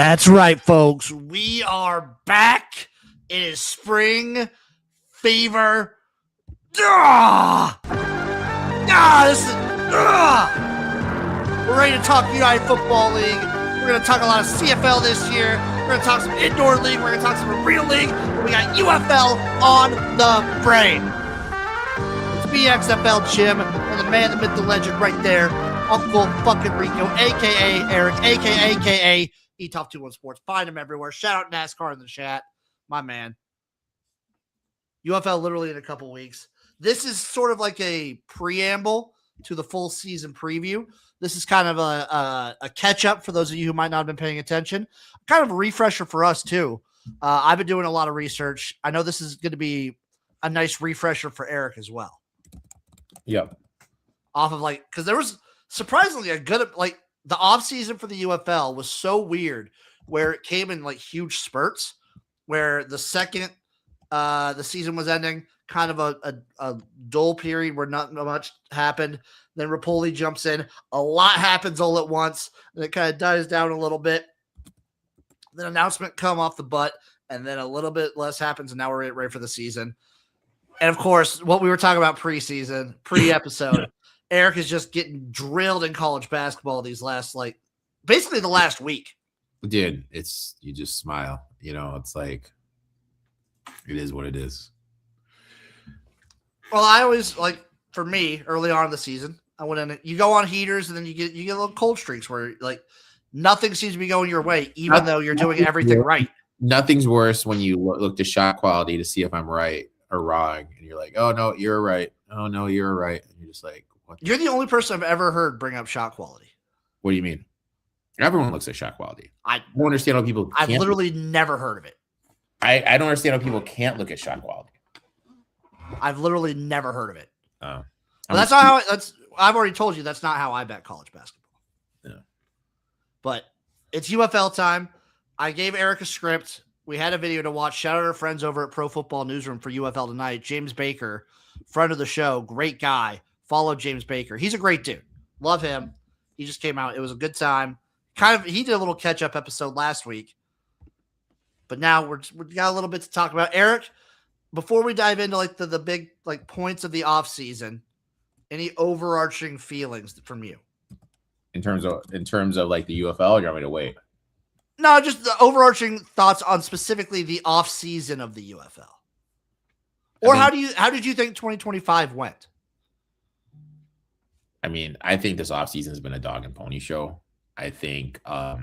That's right, folks. We are back. It is spring fever. We're ready to talk United Football League. We're going to talk a lot of CFL this year. We're going to talk some indoor league. We're going to talk some arena league. We got UFL on the brain. It's me, XFL Jim, and the man, the myth, the legend right there, Uncle fucking Rico, a.k.a. Eric, a.k.a. eTop21 Sports. Find him everywhere. Shout out NASCAR in the chat. My man. UFL literally in a couple weeks. This is sort of like a preamble to the full season preview. This is kind of a catch-up for those of you who might not have been paying attention. Kind of a refresher for us, too. I've been doing a lot of research. I know this is going to be a nice refresher for Eric as well. Yep. Off of because there was surprisingly a good, the offseason for the UFL was so weird where it came in huge spurts where the second the season was ending, kind of a dull period where not much happened. Then Rapoli jumps in. A lot happens all at once. And it kind of dies down a little bit. Then announcement come off the butt. And then a little bit less happens. And now we're ready for the season. And, of course, what we were talking about preseason, pre-episode, Eric is just getting drilled in college basketball these last, basically the last week. Dude, you just smile. It's it is what it is. Well, I always, for me, early on in the season, I went in, you go on heaters, and then you get little cold streaks where, nothing seems to be going your way, even though you're doing everything right. Nothing's worse when you look to shot quality to see if I'm right or wrong, and you're like, oh, no, you're right. Oh, no, you're right. And you're just like, what? You're the only person I've ever heard bring up shot quality. What do you mean? Everyone looks at shot quality. I don't understand how people I've literally never heard of it. I don't understand how people can't look at shot quality. I've literally never heard of it. Oh. But that's not how I've already told you that's not how I bet college basketball. Yeah. But it's UFL time. I gave Eric a script. We had a video to watch. Shout out our friends over at Pro Football Newsroom for UFL Tonight. James Baker, friend of the show, great guy. Follow James Baker. He's a great dude. Love him. He just came out. It was a good time. He did a little catch-up episode last week. But now we got a little bit to talk about. Eric, before we dive into the big points of the offseason, any overarching feelings from you? In terms of the UFL, you want me to wait? No, just the overarching thoughts on specifically the offseason of the UFL. Or how did you think 2025 went? I mean, I think this offseason has been a dog and pony show. I think I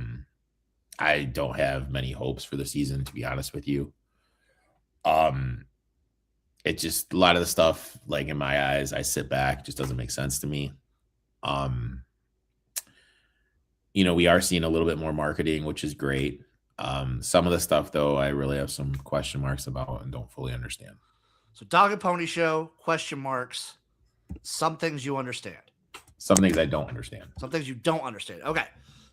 don't have many hopes for the season, to be honest with you. It just, a lot of the stuff, in my eyes, I sit back, just doesn't make sense to me. We are seeing a little bit more marketing, which is great. Some of the stuff, though, I really have some question marks about and don't fully understand. So dog and pony show, question marks, some things you understand. Some things I don't understand. Some things you don't understand. Okay.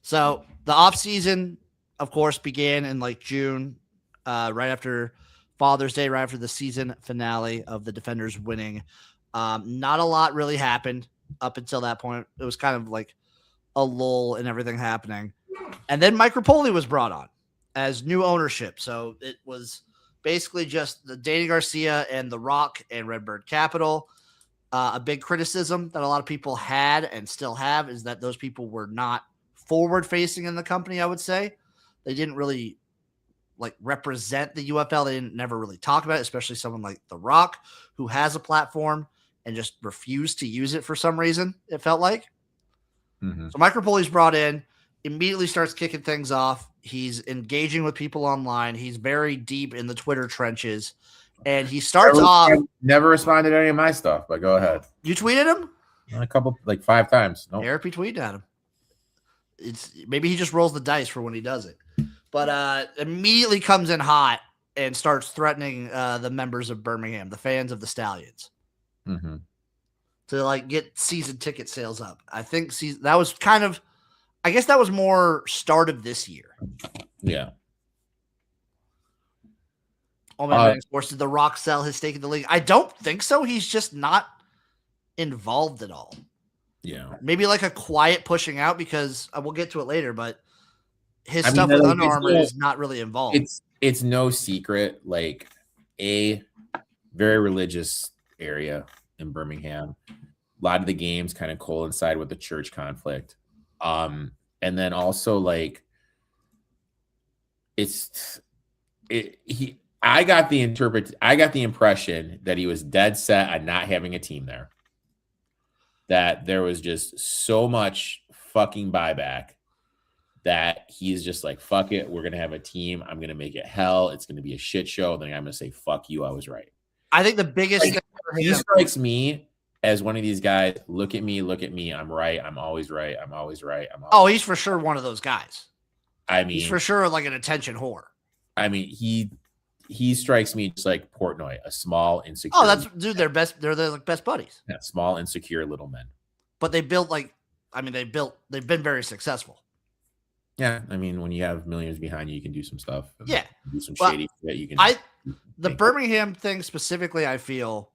So the offseason, of course, began in June, right after Father's Day, right after the season finale of the Defenders winning. Not a lot really happened up until that point. It was kind of a lull in everything happening. And then Mike Rapoli was brought on as new ownership. So it was basically just the Danny Garcia and The Rock and Redbird Capital. A big criticism that a lot of people had and still have is that those people were not forward-facing in the company, I would say. They didn't really represent the UFL. They never really talk about it, especially someone like The Rock, who has a platform and just refused to use it for some reason, it felt like. Mm-hmm. So Mike Rapoli's brought in, immediately starts kicking things off. He's engaging with people online. He's very deep in the Twitter trenches. And he starts off. Never responded to any of my stuff, but go ahead. You tweeted him? A couple, 5 times. Nope. Eric tweeted at him. Maybe he just rolls the dice for when he does it. But immediately comes in hot and starts threatening the members of Birmingham, the fans of the Stallions, to get season ticket sales up. I think that was I guess that was more start of this year. Yeah. Oh man, of course, did The Rock sell his stake in the league? I don't think so. He's just not involved at all. Yeah. Maybe a quiet pushing out because we'll get to it later, but his I mean, stuff with like, Under Armour is not really involved. It's no secret, like a very religious area in Birmingham. A lot of the games kind of coincide with the church conflict. And then also like I got the impression that he was dead set on not having a team there. That there was just so much fucking buyback that he's just like, fuck it, we're gonna have a team. I'm gonna make it hell. It's gonna be a shit show. Then I'm gonna say, fuck you, I was right. I think the biggest Like, thing for he him, strikes me as one of these guys. Look at me. I'm right. I'm always right. He's for sure one of those guys. I mean, he's for sure like an attention whore. I mean, he strikes me just like Portnoy, a small, insecure. Oh, that's dude. They're like best buddies. Yeah, small, insecure little men. But they built they've been very successful. Yeah, I mean, when you have millions behind you, you can do some stuff. Yeah, do some shady shit. You can. The Birmingham thing specifically, I feel,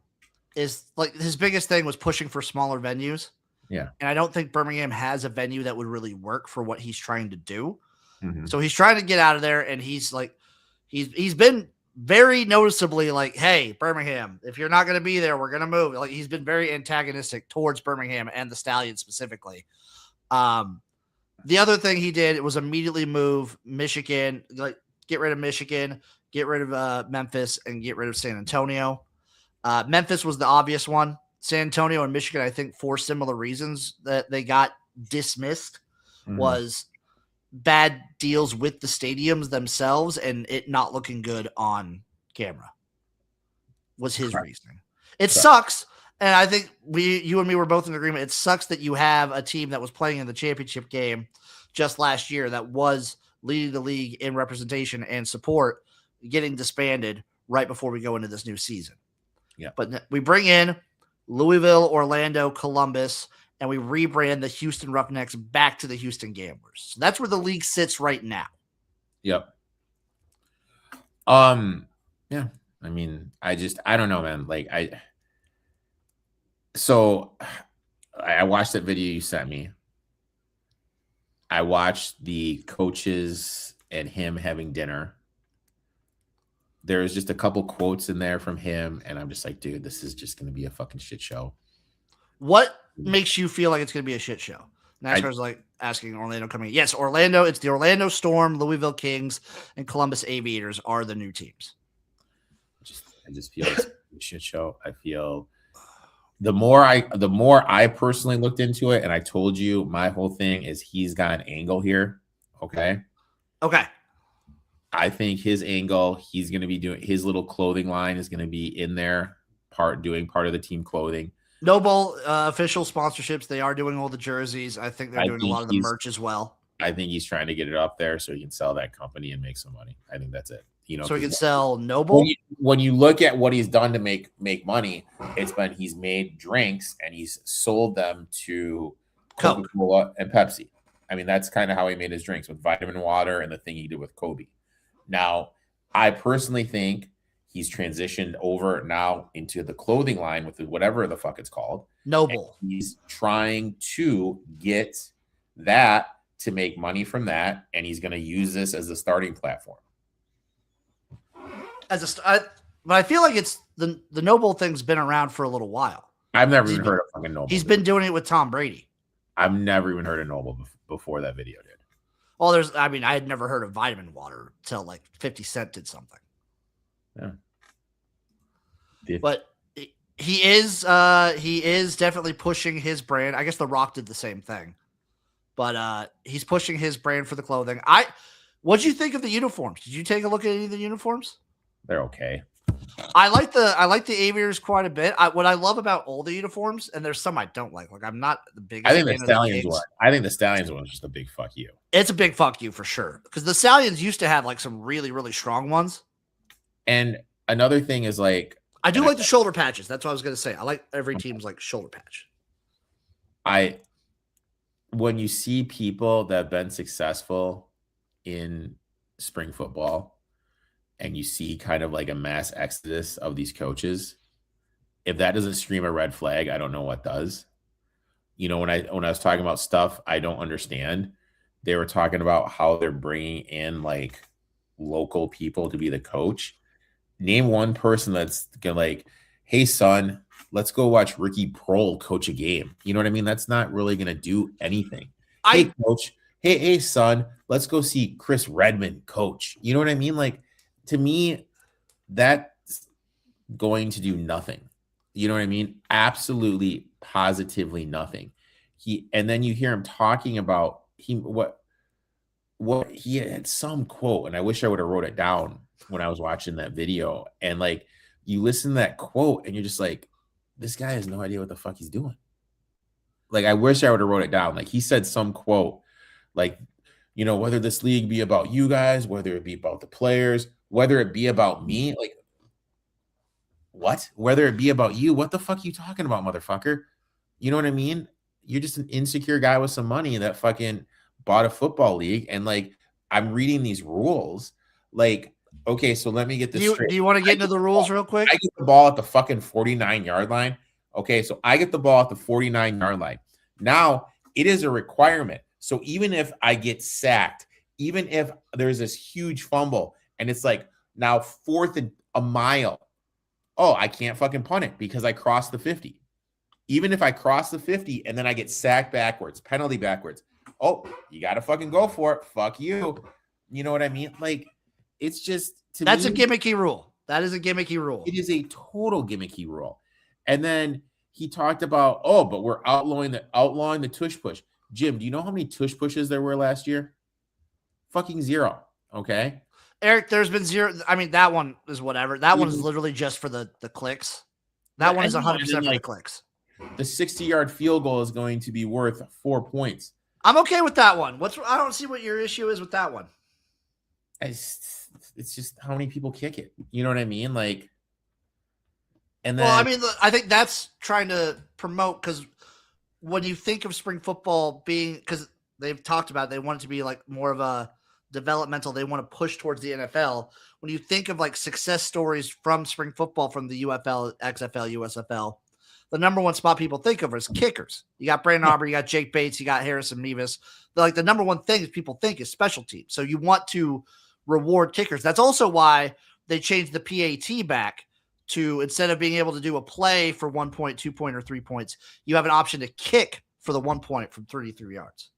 is like his biggest thing was pushing for smaller venues. Yeah, and I don't think Birmingham has a venue that would really work for what he's trying to do. Mm-hmm. So he's trying to get out of there, and he's like, he's been very noticeably like, hey, Birmingham, if you're not going to be there, we're going to move. Like he's been very antagonistic towards Birmingham and the Stallions specifically. The other thing he did was immediately move Michigan, like get rid of Michigan, get rid of Memphis, and get rid of San Antonio. Memphis was the obvious one. San Antonio and Michigan, I think, for similar reasons that they got dismissed was bad deals with the stadiums themselves and it not looking good on camera was his reasoning. It sucks. And I think you and me were both in agreement. It sucks that you have a team that was playing in the championship game just last year that was leading the league in representation and support getting disbanded right before we go into this new season. Yeah. But we bring in Louisville, Orlando, Columbus, and we rebrand the Houston Roughnecks back to the Houston Gamblers. So that's where the league sits right now. Yep. Yeah. I mean, I don't know, man. Like I watched that video you sent me. I watched the coaches and him having dinner. There's just a couple quotes in there from him, and I'm just like, dude, this is just going to be a fucking shit show. What makes you feel like it's going to be a shit show? NASCAR's like asking Orlando coming in. Yes, Orlando. It's the Orlando Storm, Louisville Kings, and Columbus Aviators are the new teams. I just feel it's a shit show. I feel the more I personally looked into it, and I told you my whole thing is he's got an angle here. Okay. I think his angle, he's going to be doing his little clothing line is going to be in there, doing part of the team clothing. Noble official sponsorships. They are doing all the jerseys. I think they're doing a lot of the merch as well. I think he's trying to get it up there so he can sell that company and make some money. I think that's it. So he can sell Noble. When you look at what he's done to make money, it's been he's made drinks and he's sold them to Coca-Cola and Pepsi. I mean, that's kind of how he made his drinks with vitamin water and the thing he did with Kobe. Now, I personally think he's transitioned over now into the clothing line with whatever the fuck it's called. Noble. And he's trying to get that to make money from that, and he's going to use this as a starting platform. But I feel like it's the Noble thing's been around for a little while. I've never even heard of fucking Noble. He's been doing it with Tom Brady. I've never even heard of Noble before that video did. Well, I had never heard of vitamin water until like 50 Cent did something. Yeah. But he is definitely pushing his brand. I guess The Rock did the same thing. But he's pushing his brand for the clothing. What'd you think of the uniforms? Did you take a look at any of the uniforms? They're okay. I like the Aviators quite a bit. What I love about all the uniforms, and there's some I don't like. Like I'm not the biggest. I think the Stallions one is just a big fuck you. It's a big fuck you for sure. Because the Stallions used to have like some really, really strong ones. And another thing is like I do like the shoulder patches. That's what I was gonna say. I like every team's like shoulder patch. When you see people that have been successful in spring football and you see kind of like a mass exodus of these coaches, if that doesn't scream a red flag, I don't know what does. When I was talking about stuff I don't understand, they were talking about how they're bringing in like local people to be the coach. Name one person that's gonna like, hey son, let's go watch Ricky Prohl coach a game. You know what I mean? That's not really gonna do anything. Hey coach, hey son, let's go see Chris Redmond coach. You know what I mean? Like, to me, that's going to do nothing. You know what I mean? Absolutely, positively nothing. And then you hear him talking about what he had some quote, and I wish I would have wrote it down when I was watching that video. And like, you listen to that quote and you're just like, this guy has no idea what the fuck he's doing. Like, I wish I would have wrote it down. Like, he said some quote, like, you know, whether this league be about you guys, whether it be about the players, whether it be about me, like, what? Whether it be about you, what the fuck are you talking about, motherfucker? You know what I mean? You're just an insecure guy with some money that fucking bought a football league. And like, I'm reading these rules. Like, okay, so let me get this straight. Do you want to get into the rules real quick? I get the ball at the fucking 49-yard line. Okay, so I get the ball at the 49-yard line. Now, it is a requirement. So even if I get sacked, even if there's this huge fumble and it's like now 4th and a mile, oh, I can't fucking punt it because I crossed the 50. Even if I cross the 50 and then I get sacked backwards, penalty backwards, oh, you got to fucking go for it. Fuck you. You know what I mean? Like, it's just, that's a gimmicky rule. That is a gimmicky rule. It is a total gimmicky rule. And then he talked about, oh, but we're outlawing the tush push. Jim, do you know how many tush pushes there were last year? Fucking 0. Okay. Eric, there's been 0. I mean, that one is whatever. That one is literally just for the clicks. That one is 100% for the clicks. The 60-yard field goal is going to be worth 4 points. I'm okay with that one. I don't see what your issue is with that one. It's just how many people kick it. You know what I mean? Like, and then, well, I mean, I think that's trying to promote, because when you think of spring football being, because they've talked about it, they want it to be like more of a developmental, they want to push towards the NFL. When you think of like success stories from spring football from the UFL, XFL, USFL, the number one spot people think of is kickers. You got Brandon Aubrey, you got Jake Bates, you got Harrison Mevis. Like, the number one thing people think is special teams. So you want to reward kickers. That's also why they changed the PAT back to, instead of being able to do a play for 1 point, 2 point, or 3 points, you have an option to kick for the 1 point from 33 yards.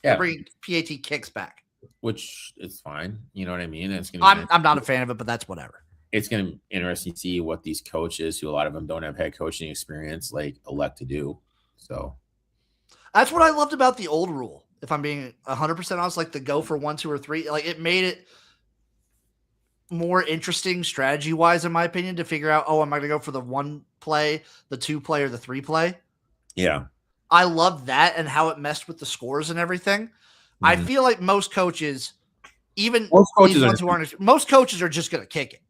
Yeah, they're bringing PAT kicks back, which is fine. You know what I mean? It's I'm not a fan of it, but that's whatever. It's going to be interesting to see what these coaches, who a lot of them don't have head coaching experience, like, elect to do. So that's what I loved about the old rule. If I'm being 100% honest, like the go for 1, 2, or 3, like, it made it more interesting strategy wise, in my opinion, to figure out, oh, am I going to go for the 1 play, the 2 play, or the 3 play? Yeah. I love that and how it messed with the scores and everything. Mm-hmm. I feel like most coaches, even most coaches are just going to kick it.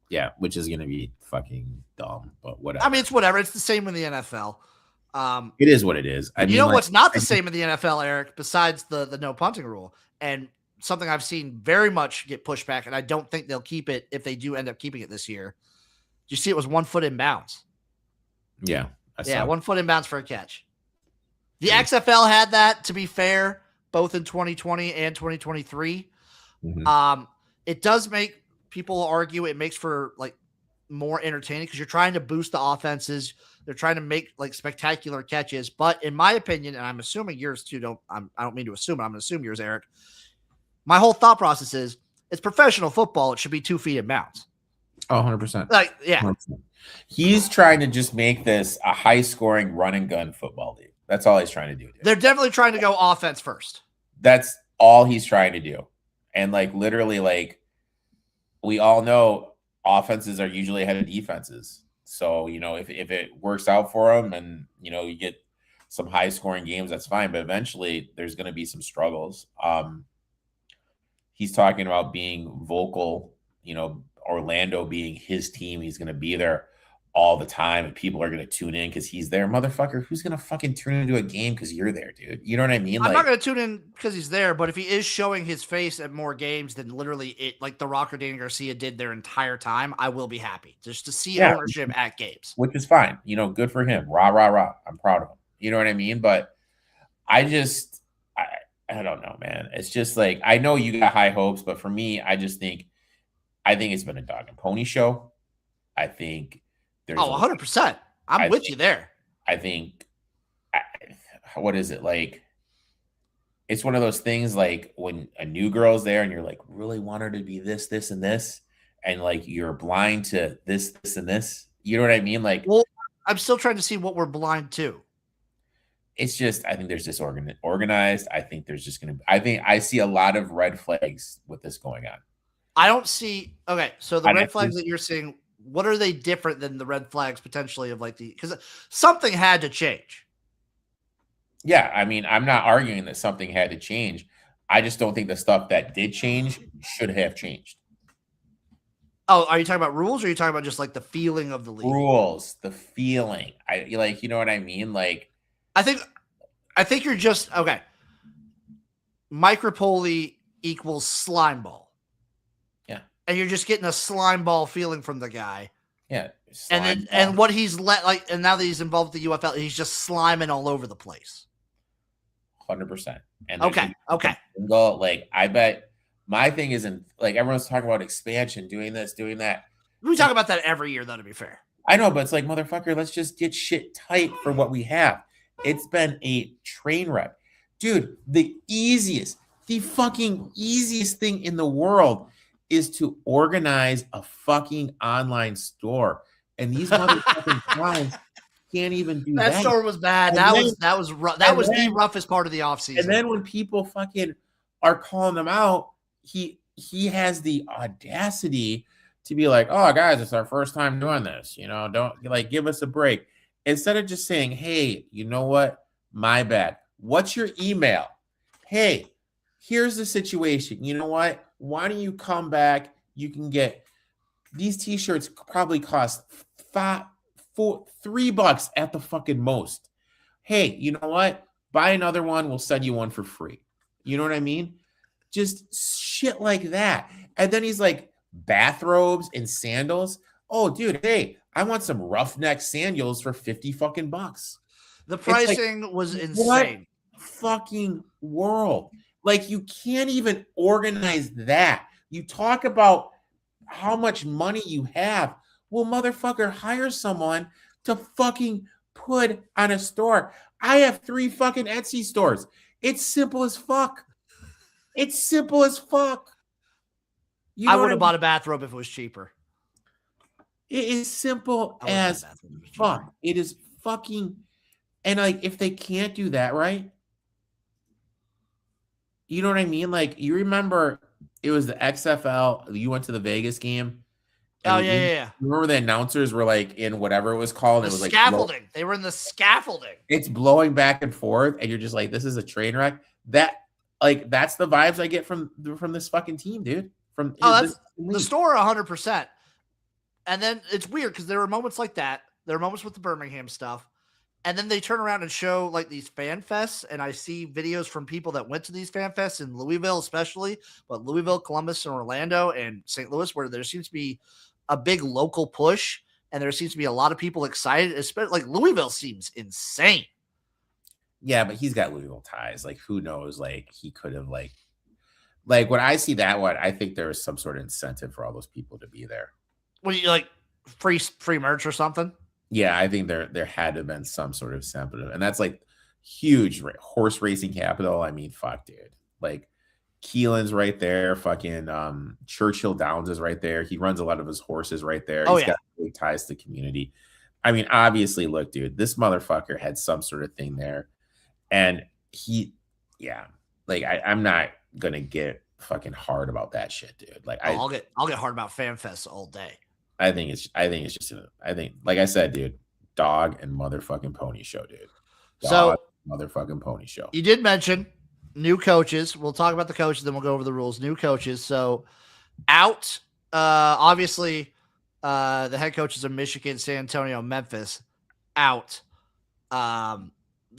Yeah, which is going to be fucking dumb, but whatever. I mean, it's whatever. It's the same in the NFL. It is what it is. I mean, what's not the same in the NFL, Eric, besides the no punting rule, and something I've seen very much get pushed back, and I don't think they'll keep it if they do end up keeping it this year. Did you see it was 1 foot in bounds? Yeah. 1 foot in bounds for a catch. The XFL had that, to be fair, both in 2020 and 2023. Mm-hmm. It does make people argue, it makes for like more entertaining because you're trying to boost the offenses. They're trying to make like spectacular catches. But in my opinion, and I'm assuming yours too, I don't mean to assume it, I'm going to assume yours, Eric. My whole thought process is, it's professional football. It should be 2 feet in bounds. Oh, 100%. Like, yeah. 100%. He's trying to just make this a high scoring run and gun football league. That's all he's trying to do. Dude. They're definitely trying to go offense first. That's all he's trying to do. And like, literally, like, we all know offenses are usually ahead of defenses. So, you know, if it works out for them and, you know, you get some high scoring games, that's fine. But eventually there's going to be some struggles. He's talking about being vocal, you know, Orlando being his team. He's going to be there all the time and people are going to tune in because he's there. Motherfucker, who's going to fucking tune into a game because you're there, dude? You know what I mean? I'm not going to tune in because he's there, but if he is showing his face at more games than literally it, like The Rock or Danny Garcia did their entire time, I will be happy just to see ownership at games. Which is fine. You know, good for him. Rah, rah, rah. I'm proud of him. You know what I mean? But I I don't know, man. It's just like I know you got high hopes, but for me, I think it's been a dog and pony show. I think there's 100%. I'm with you there. I think what is it like? It's one of those things like when a new girl's there and you're like, really want her to be this, this, and this, and like you're blind to this, this, and this. You know what I mean? Like, well, I'm still trying to see what we're blind to. It's just, I think there's disorganized. I think there's just going to, I think I see a lot of red flags with this going on. I don't see, okay, so the red flags that you're seeing, what are they different than the red flags potentially of like because something had to change. Yeah, I mean, I'm not arguing that something had to change. I just don't think the stuff that did change should have changed. Oh, are you talking about rules or are you talking about just like the feeling of the league? Rules, the feeling. I like, you know what I mean? Like, I think you're just okay. Micropoli equals slime ball. Yeah. And you're just getting a slime ball feeling from the guy. Yeah. And what he's and now that he's involved with the UFL, he's just sliming all over the place. 100%. And okay. Like, I bet my thing isn't like everyone's talking about expansion, doing this, doing that. We talk about that every year, though, to be fair. I know, but it's like, motherfucker, let's just get shit tight for what we have. It's been a train wreck. Dude, the fucking easiest thing in the world is to organize a fucking online store. And these motherfucking guys can't even do that. That store was bad. That was rough. That was the roughest part of the offseason. And then when people fucking are calling them out, he has the audacity to be like, oh, guys, it's our first time doing this. You know, don't like give us a break. Instead of just saying, hey, you know what? My bad. What's your email? Hey, here's the situation. You know what? Why don't you come back? You can get these t-shirts probably cost $3 at the fucking most. Hey, you know what? Buy another one. We'll send you one for free. You know what I mean? Just shit like that. And then he's like, bathrobes and sandals. Oh, dude, hey, I want some roughneck sandals for 50 fucking bucks. The pricing was insane. What fucking world? Like, you can't even organize that. You talk about how much money you have. Well, motherfucker, hire someone to fucking put on a store. I have 3 fucking Etsy stores. It's simple as fuck. It's simple as fuck. I would have bought a bathrobe if it was cheaper. It is simple as fuck. It is fucking, and like, if they can't do that right, you know what I mean? Like, you remember it was the XFL, you went to the Vegas game. Oh, yeah. Remember the announcers were like in whatever it was called? It was like scaffolding. They were in the scaffolding. It's blowing back and forth, and you're just like, this is a train wreck. That's the vibes I get from this fucking team, dude. That's the store 100%. And then it's weird because there were moments like that. There are moments with the Birmingham stuff. And then they turn around and show like these fan fests. And I see videos from people that went to these fan fests in Louisville, especially, but Louisville, Columbus, and Orlando and St. Louis, where there seems to be a big local push. And there seems to be a lot of people excited, especially like Louisville seems insane. Yeah, but he's got Louisville ties. Like, who knows? Like, he could have like when I see that one, I think there is some sort of incentive for all those people to be there. What, you like free merch or something? Yeah, I think there had to have been some sort of incentive, and that's like huge horse racing capital. I mean, fuck, dude. Like, Keelan's right there. Fucking Churchill Downs is right there. He runs a lot of his horses right there. He's got big ties to the community. I mean, obviously, look, dude, this motherfucker had some sort of thing there, and I'm not gonna get fucking hard about that shit, dude. Like, I'll get hard about FanFest all day. I think it's just like I said, dude, dog and motherfucking pony show, dude. Motherfucking pony show. You did mention new coaches. We'll talk about the coaches, then we'll go over the rules. New coaches. So out, obviously, the head coaches of Michigan, San Antonio, Memphis, out. The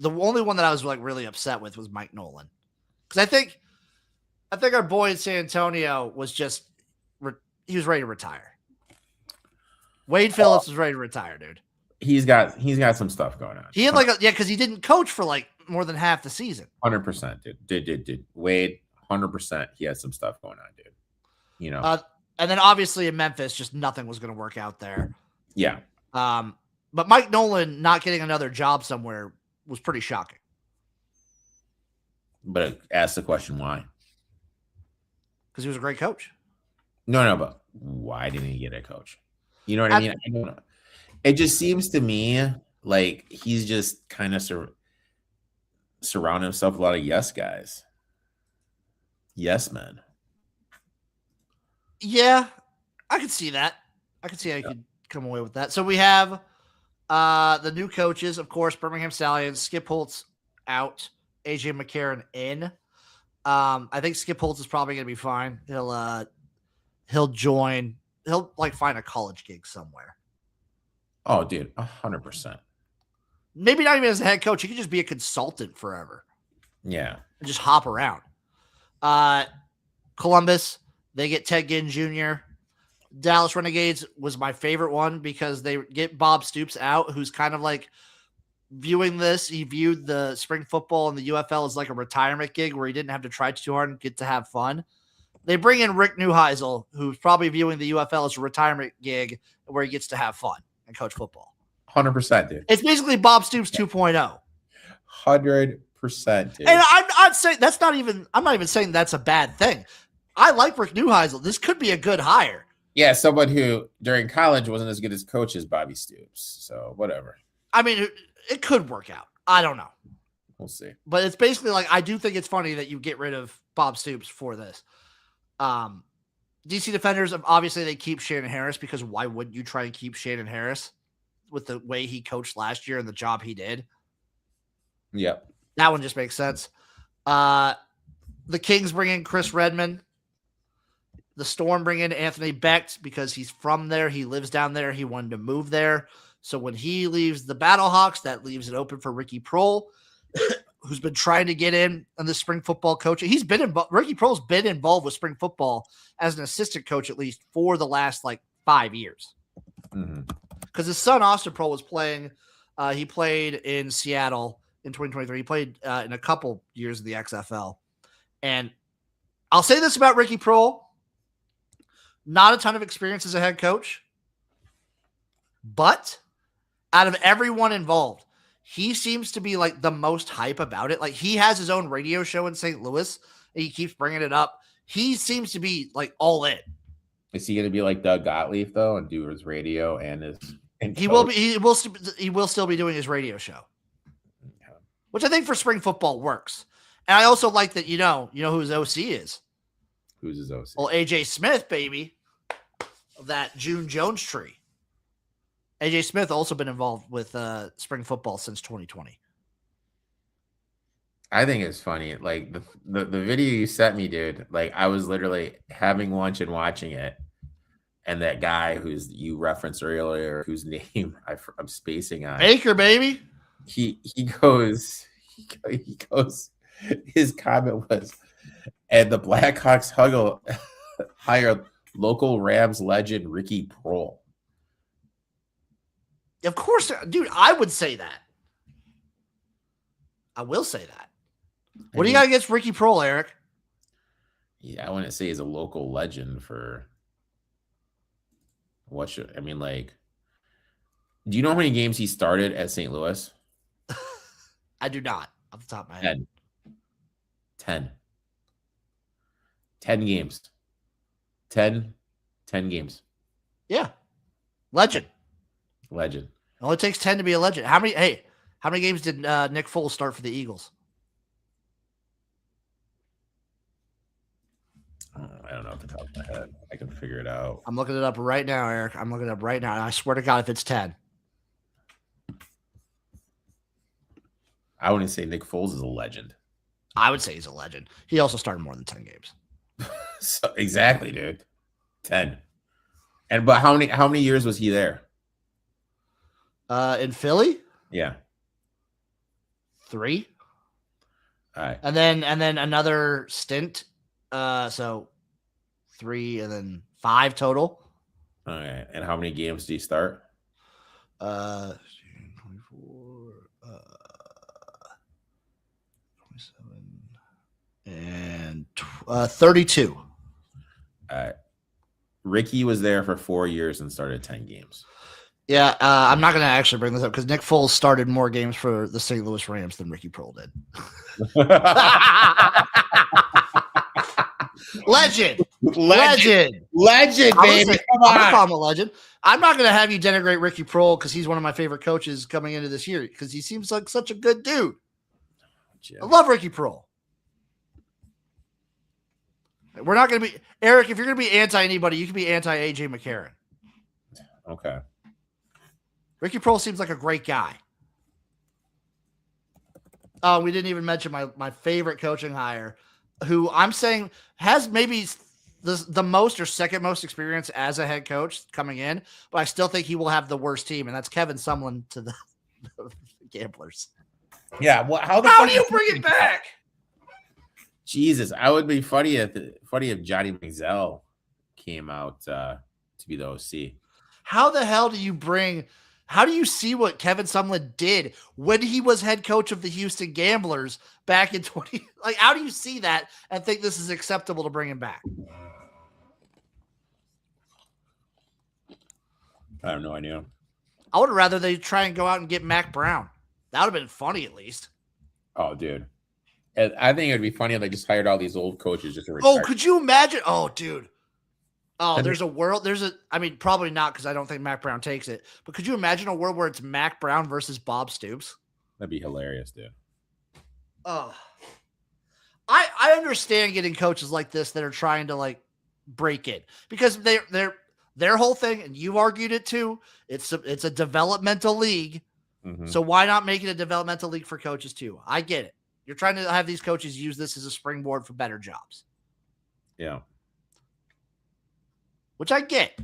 only one that I was like really upset with was Mike Nolan, because I think our boy in San Antonio was just he was ready to retire. Wade Phillips was ready to retire, dude. he's got some stuff going on. He had because he didn't coach for like more than half the season. 100%, dude. Did Wade 100%? He has some stuff going on, dude. You know, and then obviously in Memphis, just nothing was going to work out there. Yeah. But Mike Nolan not getting another job somewhere was pretty shocking. But ask the question why? Because he was a great coach. No, but why didn't he get a coach? You know what I mean? I don't know. It just seems to me like he's just kind of surrounding himself with a lot of yes guys. Yes men. Yeah, I could see that. I could see how you could come away with that. So we have the new coaches, of course, Birmingham Stallions, Skip Holtz out, AJ McCarron in. I think Skip Holtz is probably going to be fine. He'll join. He'll find a college gig somewhere. Oh, dude, 100%. Maybe not even as a head coach. He could just be a consultant forever. Yeah. And just hop around. Columbus, they get Ted Ginn Jr. Dallas Renegades was my favorite one because they get Bob Stoops out, who's kind of like viewing this. He viewed the spring football and the UFL as like a retirement gig where he didn't have to try too hard and get to have fun. They bring in Rick Neuheisel, who's probably viewing the UFL as a retirement gig where he gets to have fun and coach football. 100%, dude. It's basically Bob Stoops 2.0. 100%, dude. And I'm saying that's not even. I'm not even saying that's a bad thing. I like Rick Neuheisel. This could be a good hire. Yeah, someone who during college wasn't as good as coach as Bobby Stoops. So whatever. I mean, it could work out. I don't know. We'll see. But it's basically like I do think it's funny that you get rid of Bob Stoops for this. DC Defenders, obviously they keep Shannon Harris because why wouldn't you try and keep Shannon Harris with the way he coached last year and the job he did? Yep. That one just makes sense. The Kings bring in Chris Redmond. The Storm bring in Anthony Becht because he's from there. He lives down there. He wanted to move there. So when he leaves the Battlehawks, that leaves it open for Ricky Prohl, who's been trying to get in on the spring football coaching. He's been involved. Ricky Prohl's been involved with spring football as an assistant coach at least for the last 5 years. Because his son Austin Prohl was playing. He played in Seattle in 2023. He played in a couple years of the XFL. And I'll say this about Ricky Prohl. Not a ton of experience as a head coach. But out of everyone involved, he seems to be the most hype about it. He has his own radio show in St. Louis. And he keeps bringing it up. He seems to be all in. Is he going to be like Doug Gottlieb though and do his radio and his? He will be. He will still be doing his radio show, which I think for spring football works. And I also like that. You know who his OC is. Who's his OC? Well, AJ Smith, baby, of that June Jones tree. AJ Smith also been involved with spring football since 2020. I think it's funny. The video you sent me, dude. I was literally having lunch and watching it, and that guy who's you referenced earlier, whose name I'm spacing on, Baker, baby. He goes. His comment was, and the Blackhawks hire local Rams legend Ricky Prohl. Of course, dude, I would say that. I will say that. What do you got against Ricky Prohl, Eric? Yeah, I wouldn't say he's a local legend for what should do you know how many games he started at St. Louis? I do not, off the top of my head. 10 games. 10 games. Yeah. Legend. Legend. It only takes 10 to be a legend. How many games did Nick Foles start for the Eagles? I don't know off the top of my head. I can figure it out. I'm looking it up right now, Eric. I'm looking it up right now. And I swear to God, if it's 10. I wouldn't say Nick Foles is a legend. I would say he's a legend. He also started more than 10 games. So, exactly, dude. 10. But how many years was he there? In Philly? Yeah. 3. All right. And then another stint. So 3 and then 5 total. All right. And how many games did he start? 24, 27, and 32. Ricky was there for 4 years and started 10 games. Yeah, I'm not going to actually bring this up because Nick Foles started more games for the St. Louis Rams than Ricky Prohl did. Legend, baby. Come on. I'm going to call him a legend. I'm not going to have you denigrate Ricky Prohl because he's one of my favorite coaches coming into this year because he seems like such a good dude. I love Ricky Prohl. We're not going to be Eric. If you're going to be anti anybody, you can be anti AJ McCarron. Okay. Ricky Prohl seems like a great guy. Oh, we didn't even mention my favorite coaching hire, who I'm saying has maybe the most or second most experience as a head coach coming in, but I still think he will have the worst team, and that's Kevin Sumlin to the Gamblers. Yeah. Well, how do you bring it back? Jesus, I would be funny if Johnny Manziel came out to be the OC. How the hell do you bring? How do you see what Kevin Sumlin did when he was head coach of the Houston Gamblers back in 20? Like, how do you see that and think this is acceptable to bring him back? I have no idea. I would rather they try and go out and get Mac Brown. That would have been funny at least. Oh, dude. I think it would be funny if they just hired all these old coaches just to retire. Oh, could you imagine? Oh, dude. Oh, there's a world. I mean, probably not because I don't think Mac Brown takes it. But could you imagine a world where it's Mac Brown versus Bob Stoops? That'd be hilarious, dude. Oh, I understand getting coaches like this that are trying to like break it because their whole thing, and you argued it too. It's a developmental league, so why not make it a developmental league for coaches too? I get it. You're trying to have these coaches use this as a springboard for better jobs. Yeah. Which I get.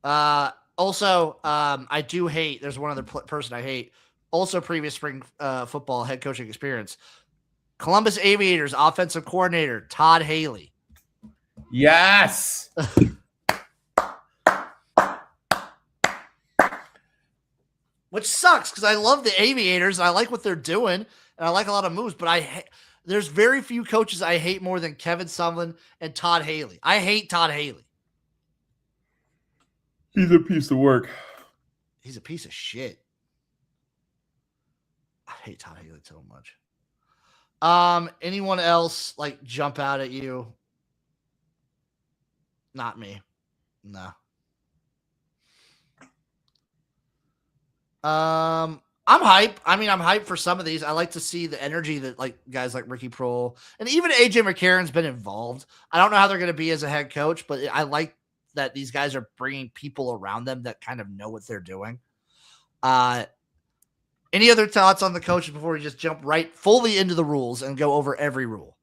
Also, I do hate, there's one other person I hate. Also previous spring football head coaching experience. Columbus Aviators offensive coordinator, Todd Haley. Yes. Which sucks because I love the Aviators. I like what they're doing. And I like a lot of moves, but there's very few coaches I hate more than Kevin Sumlin and Todd Haley. I hate Todd Haley. He's a piece of work. He's a piece of shit. I hate Todd Haley so much. Anyone else like jump out at you? Not me. No. I'm hype. I mean, I'm hyped for some of these. I like to see the energy that like guys like Ricky Prohl and even AJ McCarron's been involved. I don't know how they're going to be as a head coach, but I like that these guys are bringing people around them that kind of know what they're doing. Any other thoughts on the coaches before we just jump right fully into the rules and go over every rule?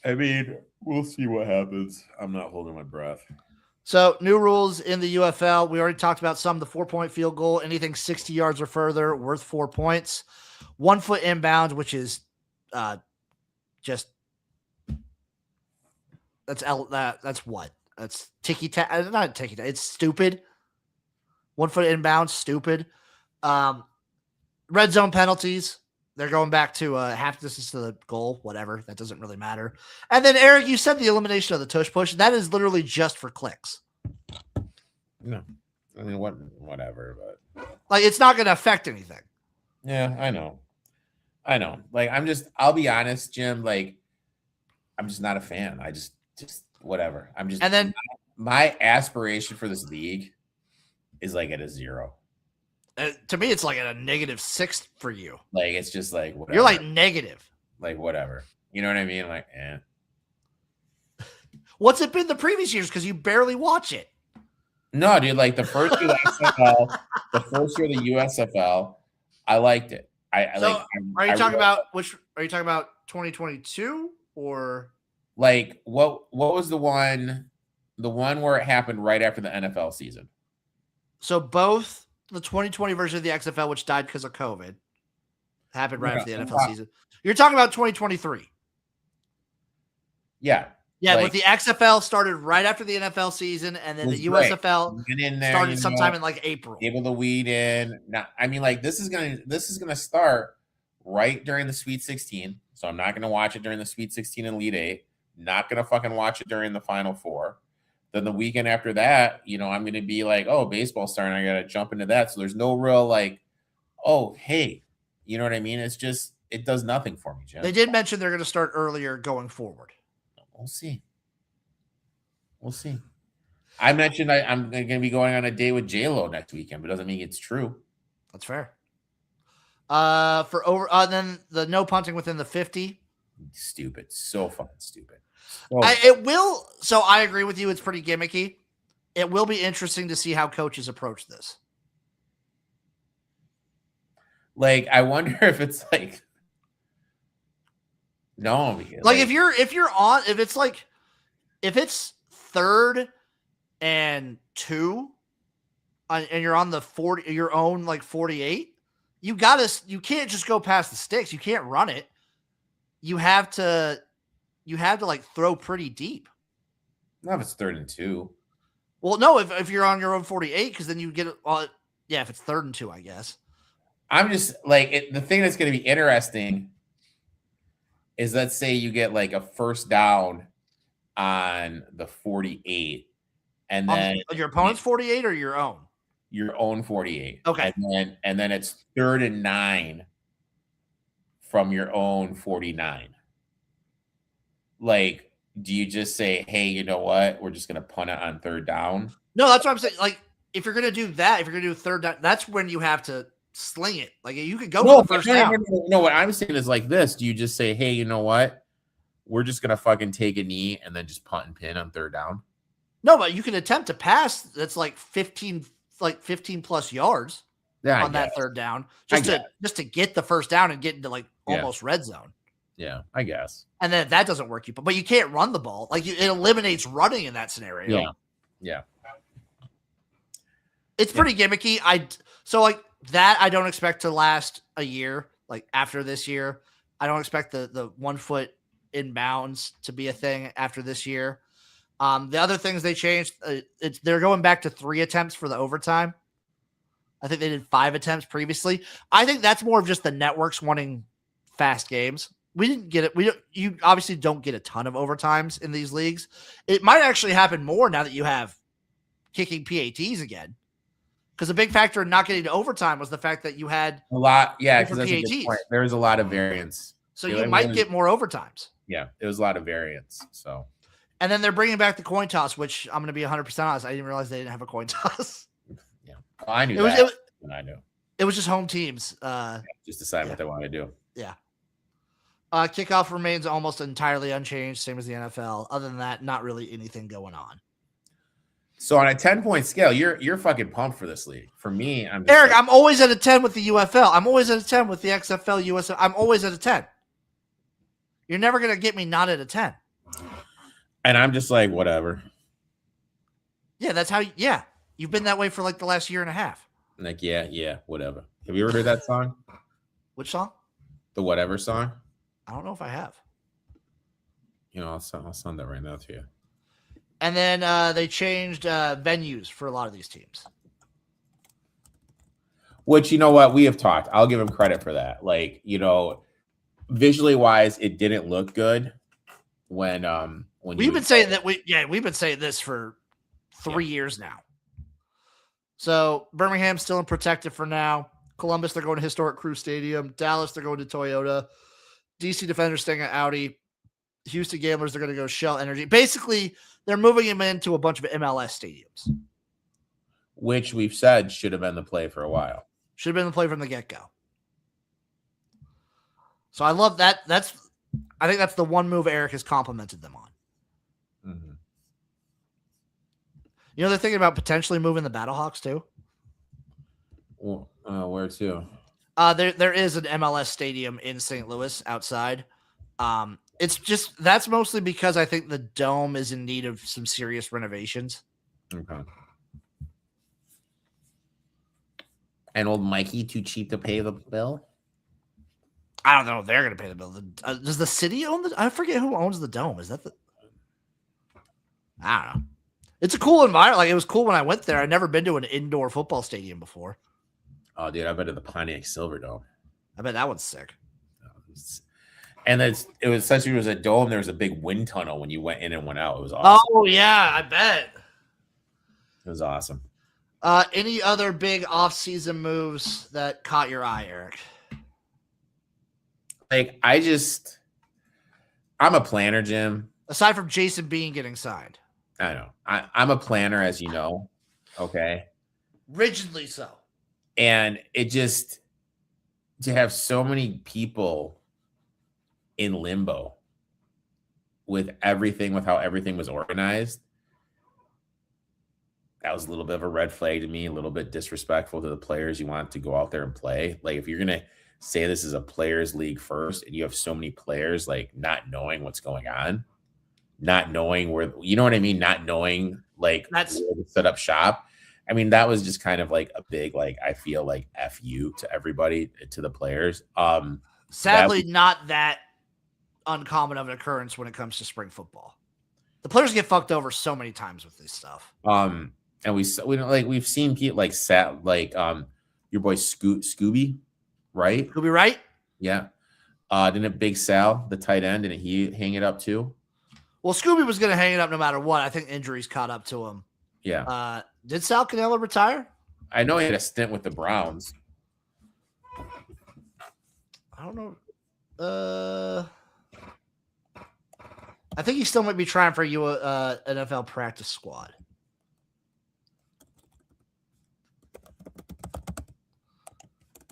I mean, we'll see what happens. I'm not holding my breath. So new rules in the UFL. We already talked about some, the 4-point field goal, anything 60 yards or further worth 4 points, 1 foot inbound, which is just that's what? That's ticky-tack. Not ticky-tack. It's stupid. 1 foot inbound, stupid. Red zone penalties. They're going back to half distance to the goal, whatever. That doesn't really matter. And then, Eric, you said the elimination of the tush push. That is literally just for clicks. No. I mean, whatever. But like, it's not going to affect anything. Yeah, I know. Like, I'll be honest, Jim. Like, I'm just not a fan. I just whatever. And then my aspiration for this league is like at a 0. To me, it's like at a -6 for you. Like, it's just like, whatever. You're like negative. Like, whatever. You know what I mean? Like, What's it been the previous years? Because you barely watch it. No, dude. Like, the first year of the USFL, I liked it. Are you talking about 2022 or like what was the one where it happened right after the NFL season? So both the 2020 version of the XFL, which died because of COVID, happened right after the NFL season. You're talking about 2023. Yeah. Yeah, Like, but the XFL started right after the NFL season, and then the great. USFL Get in there, started sometime in like April. able to weed in. Now, I mean, like this is gonna start right during the Sweet 16. So I'm not gonna watch it during the Sweet 16 and Elite 8. Not gonna fucking watch it during the Final Four. Then the weekend after that, I'm gonna be like, oh, baseball's starting. I gotta jump into that. So there's no real like, oh, hey, you know what I mean? It's just it does nothing for me, Jim. They did mention they're going to start earlier going forward. We'll see. I mentioned I'm going to be going on a date with J-Lo next weekend, but doesn't mean it's true. That's fair. Then the no punting within the 50. Stupid. So fucking stupid. It will. So I agree with you. It's pretty gimmicky. It will be interesting to see how coaches approach this. Like, I wonder if it's like, no, like if it's 3rd and 2 and you're on the 40, your own like 48, you can't just go past the sticks. You can't run it. You have to like throw pretty deep. Not if it's 3rd and 2. Well, no, if you're on your own 48, because then you get if it's 3rd and 2, I guess. I'm just like the thing that's going to be interesting is, let's say you get like a first down on the 48, and then your opponent's 48 or your own? Your own 48. Okay. And then it's 3rd and 9 from your own 49. Like, do you just say, hey, you know what? We're just going to punt it on 3rd down? No, that's what I'm saying. Like, if you're going to do that, if you're going to do 3rd down, that's when you have to sling it. Like, you could go for the first down. No, what I'm saying is like this. Do you just say, hey, you know what? We're just going to fucking take a knee and then just punt and pin on 3rd down? No, but you can attempt to pass that's like 15 plus yards on that 3rd down just to get the first down and get into like almost red zone. Yeah, I guess. And then if that doesn't work, but you can't run the ball. Like, it eliminates running in that scenario. Yeah. It's pretty gimmicky. I don't expect to last a year. Like, after this year, I don't expect the 1 foot in bounds to be a thing after this year. The other things they changed, they're going back to 3 attempts for the overtime. I think they did 5 attempts previously. I think that's more of just the networks wanting fast games. We didn't get it. You obviously don't get a ton of overtimes in these leagues. It might actually happen more now that you have kicking PATs again. Because a big factor in not getting to overtime was the fact that you had a lot. Yeah, because that's PATs. a good point. There was a lot of variance. So you might get more overtimes. Yeah, it was a lot of variance. So, and then they're bringing back the coin toss, which I'm going to be 100% honest. I didn't realize they didn't have a coin toss. Yeah, well, I knew that. I knew it was just home teams. Just decide what they want to do. Yeah. Kickoff remains almost entirely unchanged, same as the NFL. Other than that, not really anything going on. So on a 10-point scale, you're fucking pumped for this league. For me, Eric, I'm always at a 10 with the UFL. I'm always at a 10 with the XFL, USL. I'm always at a 10. You're never going to get me not at a 10. And I'm just like, whatever. Yeah, that's how, you've been that way for like the last year and a half. Like, yeah, whatever. Have you ever heard that song? Which song? The Whatever song? I don't know if I have. I'll send that right now to you. And then they changed venues for a lot of these teams. Which, you know what? We have talked. I'll give them credit for that. Like, visually wise, it didn't look good when we've been saying that we've been saying this for 3 years now. So Birmingham's still in protected for now. Columbus, they're going to Historic Crew Stadium. Dallas, they're going to Toyota. DC Defenders staying at Audi. Houston Gamblers, they're going to go Shell Energy. Basically, they're moving him into a bunch of MLS stadiums. Which we've said should have been the play for a while. Should have been the play from the get-go. So I love that. I think that's the one move Eric has complimented them on. Mm-hmm. They're thinking about potentially moving the Battlehawks too. Well, where to? There is an MLS stadium in St. Louis outside. It's just that's mostly because I think the dome is in need of some serious renovations. Okay. And old Mikey too cheap to pay the bill? I don't know if they're going to pay the bill. Does the city own the? I forget who owns the dome. Is that the? I don't know. It's a cool environment. Like, it was cool when I went there. I'd never been to an indoor football stadium before. Oh, dude, I've been to the Pontiac Silverdome. I bet that one's sick. And it was essentially, it was a dome. There was a big wind tunnel when you went in and went out. It was awesome. Oh, yeah, I bet. It was awesome. Any other big off-season moves that caught your eye, Eric? Like, I'm a planner, Jim. Aside from Jason Bean getting signed. I know. I'm a planner, as you know. Okay. Rigidly so. And it just, to have so many people in limbo with how everything was organized, that was a little bit of a red flag to me, a little bit disrespectful to the players you want to go out there and play. Like, if you're going to say this is a players league first and you have so many players like not knowing what's going on, not knowing where, you know what I mean? Not knowing like where to set up shop. I mean, that was just kind of like a big, like, I feel like F you to everybody, to the players. Sadly, not that uncommon of an occurrence when it comes to spring football. The players get fucked over so many times with this stuff. And we've seen people like your boy Scooby, right? Scooby, right? Yeah. Didn't Big Sal, the tight end, didn't he hang it up too? Well, Scooby was going to hang it up no matter what. I think injuries caught up to him. Yeah. Did Sal Cannella retire? I know he had a stint with the Browns. I don't know. I think he still might be trying for you NFL practice squad.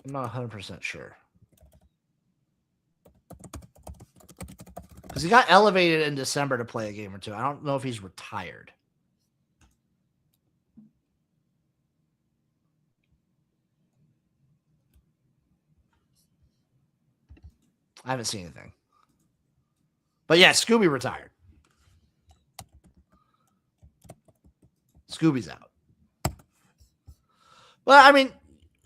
I'm not 100% sure. Because he got elevated in December to play a game or two. I don't know if he's retired. I haven't seen anything. But yeah, Scooby retired. Scooby's out. Well, I mean,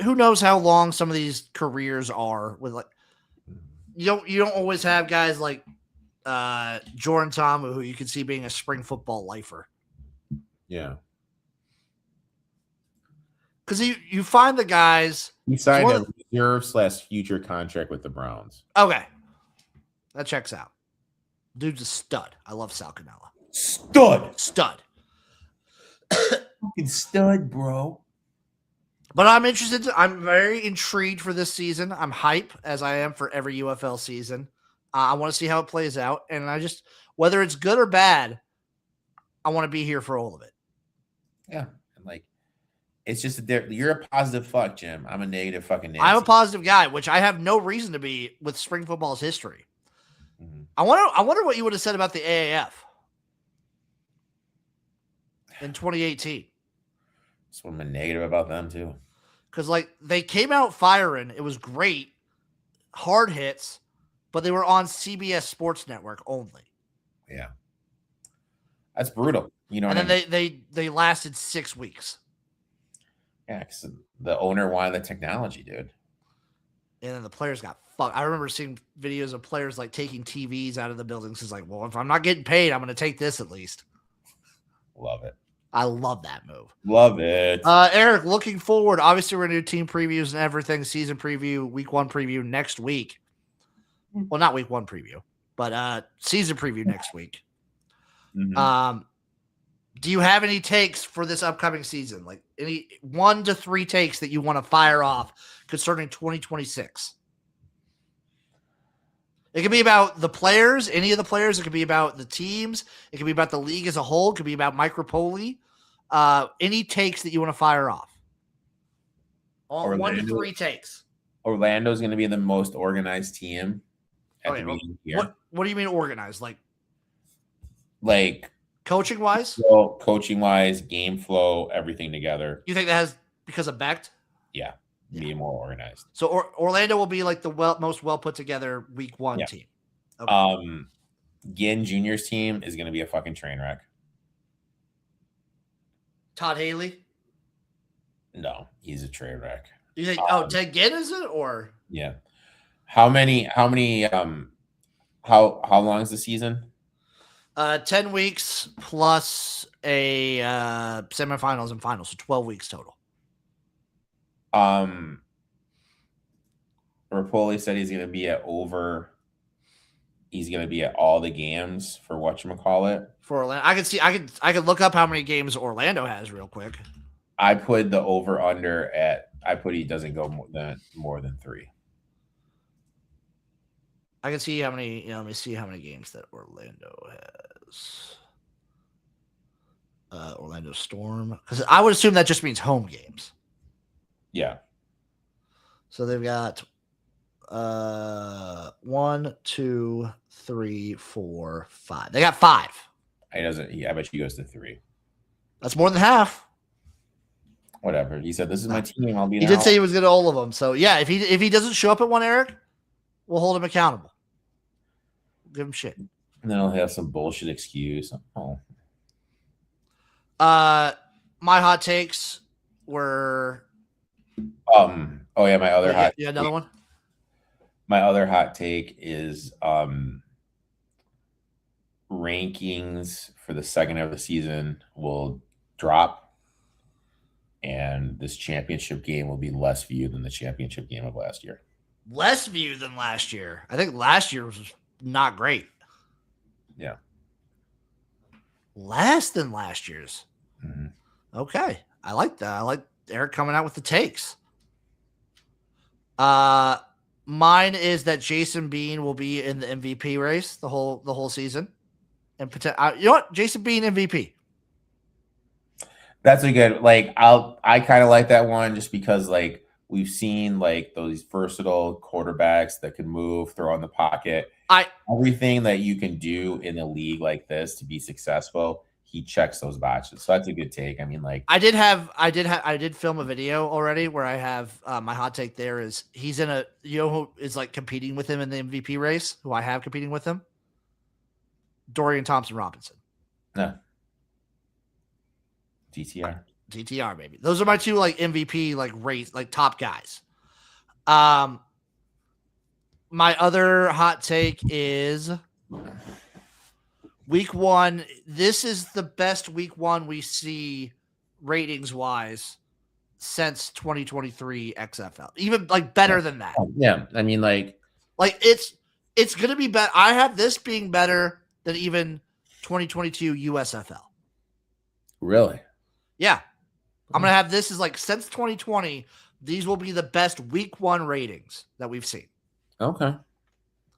who knows how long some of these careers are with, like, you don't always have guys like Jordan Tamu, who you can see being a spring football lifer. Yeah. Because you find the guys. He signed a reserve/future contract with the Browns. Okay. That checks out. Dude's a stud. I love Sal Cannella. Stud. Fucking stud, bro. But I'm very intrigued for this season. I'm hype, as I am for every UFL season. I want to see how it plays out. And whether it's good or bad, I want to be here for all of it. Yeah. Like, it's just you're a positive fuck, Jim. I'm a negative fucking Nancy. I'm a positive guy, which I have no reason to be with spring football's history. Mm-hmm. I wonder what you would have said about the AAF in 2018. So I'm negative about them too. Because, like, they came out firing. It was great. Hard hits. But they were on CBS Sports Network only. Yeah. That's brutal. You know. And then they lasted 6 weeks. Yeah, because the owner wanted the technology, dude. And then the players got fucked. I remember seeing videos of players, like, taking TVs out of the buildings. It's like, well, if I'm not getting paid, I'm going to take this at least. Love it. I love that move. Love it. Eric, looking forward. Obviously, we're going to do team previews and everything, season preview, week 1 preview next week. Well, not week 1 preview, but season preview next week. Mm-hmm. Do you have any takes for this upcoming season? Like, any 1 to 3 takes that you want to fire off concerning 2026? It could be about the players, any of the players. It could be about the teams. It could be about the league as a whole. It could be about Mike Rapoli. Any takes that you want to fire off? 1 to 3 takes. Orlando's going to be the most organized team. What do you mean organized? Like coaching wise? Well, coaching wise, game flow, everything together. You think that has because of Becht? Yeah. Be more organized. So Orlando will be like the most well put together week 1 team. Okay. Ginn Jr.'s team is going to be a fucking train wreck. Todd Haley? No, he's a train wreck. You think? Ted Ginn is it or? Yeah. How long is the season? 10 weeks plus a semifinals and finals, so 12 weeks total. Rapoli said he's going to be at over. He's going to be at all the games for whatchamacallit. For Orlando, I could look up how many games Orlando has real quick. I put the over under at. I put he doesn't go more than 3. I can see how many. Let me see how many games that Orlando has. Orlando Storm, because I would assume that just means home games. Yeah. So they've got 1, 2, 3, 4, 5. They got 5. He doesn't. I bet he goes to 3. That's more than half. Whatever. He said, "This is my team. I'll be." He did say he was good at all of them. So yeah, if he doesn't show up at one, Eric, we'll hold him accountable. Give him shit. And then he'll have some bullshit excuse. Oh. My hot takes were. Oh yeah, my other hot. Yeah, another one. My other hot take is rankings for the second half of the season will drop, and this championship game will be less viewed than the championship game of last year. Less viewed than last year. I think last year was not great. Yeah. Less than last year's. Mm-hmm. Okay. I like that. I like Eric coming out with the takes. Mine is that Jason Bean will be in the MVP race the whole season. And you know what? Jason Bean MVP. That's a good, I kind of like that one just because we've seen those versatile quarterbacks that can move, throw in the pocket. Everything that you can do in a league like this to be successful, he checks those boxes. So that's a good take. I mean, I did film a video already where I have my hot take there is he's in a, who is competing with him in the MVP race, who I have competing with him? Dorian Thompson-Robinson. No. DTR, baby. Those are my two MVP race top guys. My other hot take is week 1. This is the best week 1 we see ratings wise since 2023 XFL. Even better than that. Yeah, I mean it's gonna be better. I have this being better than even 2022 USFL. Really? Yeah. I'm going to have this as since 2020, these will be the best week 1 ratings that we've seen. Okay.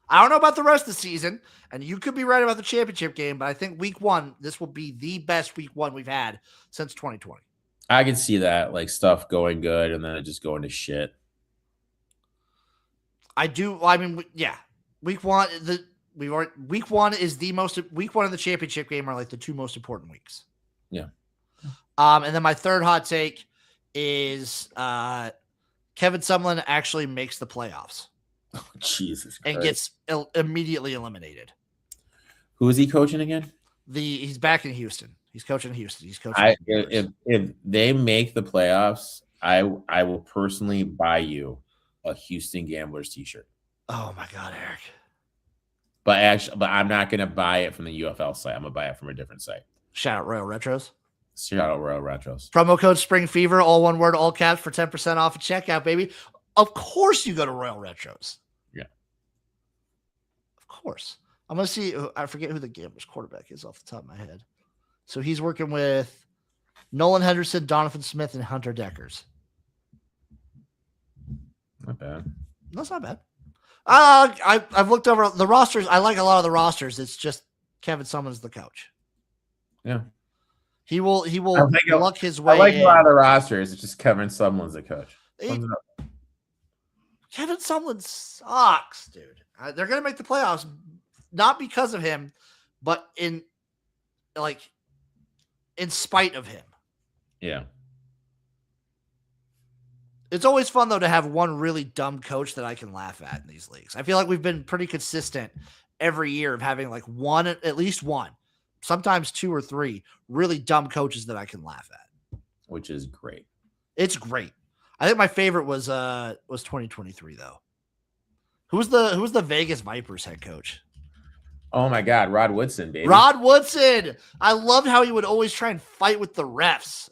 I don't know about the rest of the season, and you could be right about the championship game, but I think week 1, this will be the best week 1 we've had since 2020. I can see that, stuff going good and then it just going to shit. I do. I mean, yeah. Week 1, week 1 is the most. Week 1 of the championship game are the 2 most important weeks. Yeah. And then my third hot take is Kevin Sumlin actually makes the playoffs. Oh, Jesus Christ. And gets immediately eliminated. Who is he coaching again? He's back in Houston. He's coaching Houston. He's coaching. If they make the playoffs, I will personally buy you a Houston Gamblers t-shirt. Oh my God, Eric. But I'm not going to buy it from the UFL site. I'm going to buy it from a different site. Shout out Royal Retros. Shout out Royal Retros. Promo code Spring Fever, all one word, all caps for 10% off at checkout, baby. Of course you go to Royal Retros. Yeah. Of course. I'm going to see. I forget who the Gamblers quarterback is off the top of my head. So he's working with Nolan Henderson, Donovan Smith, and Hunter Deckers. Not bad. That's not bad. I've looked over the rosters. I like a lot of the rosters. It's just Kevin Sumlin's the coach. Yeah. He will luck his way. I like in. a lot of the rosters. It's just Kevin Sumlin's the coach. Kevin Sumlin sucks, dude. They're gonna make the playoffs, not because of him, but in spite of him. Yeah. It's always fun though to have one really dumb coach that I can laugh at in these leagues. I feel like we've been pretty consistent every year of having at least one, sometimes 2 or 3 really dumb coaches that I can laugh at. Which is great. It's great. I think my favorite was 2023 though. Who was the Vegas Vipers head coach? Oh my God, Rod Woodson, baby. Rod Woodson. I loved how he would always try and fight with the refs.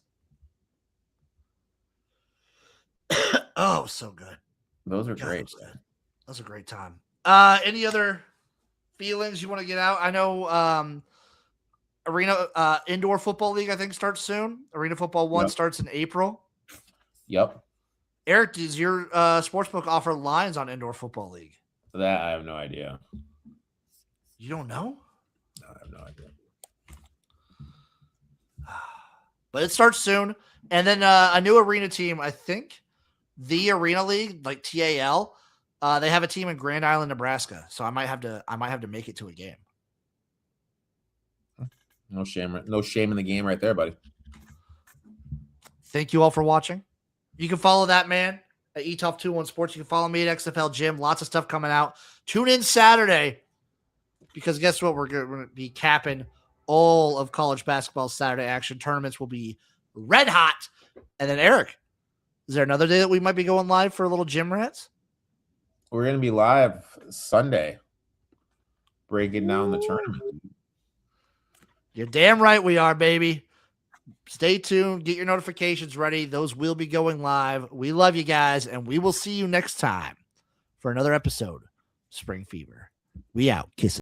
Oh, so good. Those are great. That was a great time. Any other feelings you want to get out? I know Arena Indoor Football League, I think, starts soon. Arena Football 1 starts in April. Yep. Eric, does your sportsbook offer lines on Indoor Football League? That I have no idea. You don't know? No, I have no idea. But it starts soon. And then a new arena team, I think, the Arena League, like TAL, they have a team in Grand Island, Nebraska. So I might have to make it to a game. No shame in the game right there, buddy. Thank you all for watching. You can follow that man at eTough21 Sports. You can follow me at XFL Gym. Lots of stuff coming out. Tune in Saturday because guess what? We're going to be capping all of college basketball Saturday action. Tournaments will be red hot. And then Eric, is there another day that we might be going live for a little gym rants? We're going to be live Sunday, breaking down the tournament. You're damn right we are, baby. Stay tuned. Get your notifications ready. Those will be going live. We love you guys, and we will see you next time for another episode of Spring Fever. We out. Kisses.